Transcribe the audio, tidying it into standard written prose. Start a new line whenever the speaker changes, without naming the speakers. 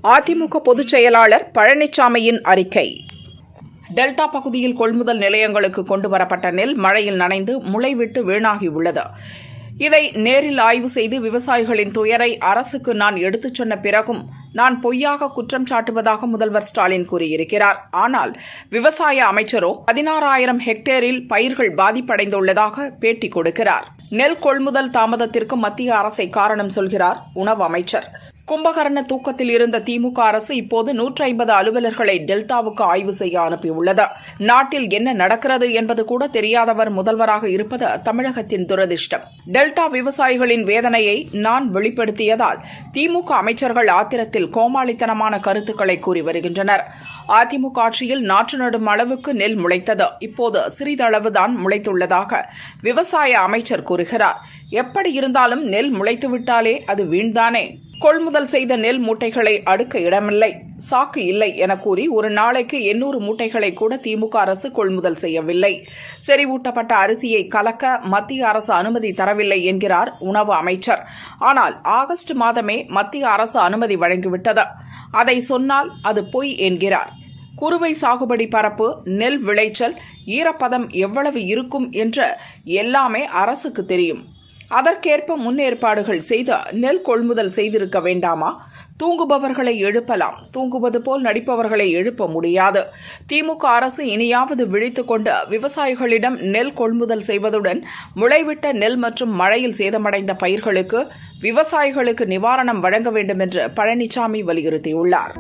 அதிமுக பொதுச் செயலாளர் பழனிசாமியின் அறிக்கை. டெல்டா பகுதியில் கொள்முதல் நிலையங்களுக்கு கொண்டுவரப்பட்ட நெல் மழையில் நனைந்து முளைவிட்டு வீணாகியுள்ளது. இதை நேரில் ஆய்வு செய்து விவசாயிகளின் துயரை அரசுக்கு நான் எடுத்துச் சொன்ன பிறகும் நான் பொய்யாக குற்றம் சாட்டுவதாக முதல்வர் ஸ்டாலின் கூறியிருக்கிறார். ஆனால் விவசாய அமைச்சரோ 16,000 ஹெக்டேரில் பயிர்கள் பாதிப்படைந்துள்ளதாக பேட்டி கொடுக்கிறார். நெல் கொள்முதல் தாமதத்திற்கு மத்திய அரசை காரணம் சொல்கிறார் உணவு அமைச்சர். கும்பகர்ண தூக்கத்தில் இருந்த திமுக அரசு இப்போது 150 அலுவலர்களை டெல்டாவுக்கு ஆய்வு செய்ய அனுப்பியுள்ளது. நாட்டில் என்ன நடக்கிறது என்பது கூட தெரியாதவர் முதல்வராக இருப்பது தமிழகத்தின் துரதிர்ஷ்டம். டெல்டா விவசாயிகளின் வேதனையை நான் வெளிப்படுத்தியதால் திமுக அமைச்சர்கள் ஆத்திரத்தில் கோமாளித்தனமான கருத்துக்களை கூறி வருகின்றனர். அதிமுக ஆட்சியில் நாற்று நடும் அளவுக்கு நெல் முளைத்தது. இப்போது சிறிதளவுதான் முளைத்துள்ளதாக விவசாய அமைச்சர் கூறுகிறார். எப்படி இருந்தாலும் நெல் முளைத்துவிட்டாலே அது வீண்தானே. கொள்முதல் செய்த நெல் மூட்டைகளை அடுக்க இடமில்லை, சாக்கு இல்லை என கூறி ஒரு நாளைக்கு 800 மூட்டைகளை கூட திமுக அரசு கொள்முதல் செய்யவில்லை. செறிவூட்டப்பட்ட அரிசியை கலக்க மத்திய அரசு அனுமதி தரவில்லை என்கிறார் உணவு அமைச்சர். ஆனால் ஆகஸ்ட் மாதமே மத்திய அரசு அனுமதி வழங்கிவிட்டது. அதை சொன்னால் அது பொய் என்கிறார். குறுவை சாகுபடி பரப்பு, நெல் விளைச்சல், ஈரப்பதம் எவ்வளவு இருக்கும் என்று எல்லாமே அரசுக்கு தெரியும். அதற்கேற்ப முன்னேற்பாடுகள் செய்து நெல் கொள்முதல் செய்திருக்க வேண்டாமா? தூங்குபவர்களை எழுப்பலாம், தூங்குவது போல் நடிப்பவர்களை எழுப்ப முடியாது. திமுக அரசு இனியாவது விழித்துக் கொண்டு விவசாயிகளிடம் நெல் கொள்முதல் செய்வதுடன் முளைவிட்ட நெல் மற்றும் மழையில் சேதமடைந்த பயிர்களுக்கு விவசாயிகளுக்கு நிவாரணம் வழங்க வேண்டும் என்று பழனிசாமி வலியுறுத்தியுள்ளார்.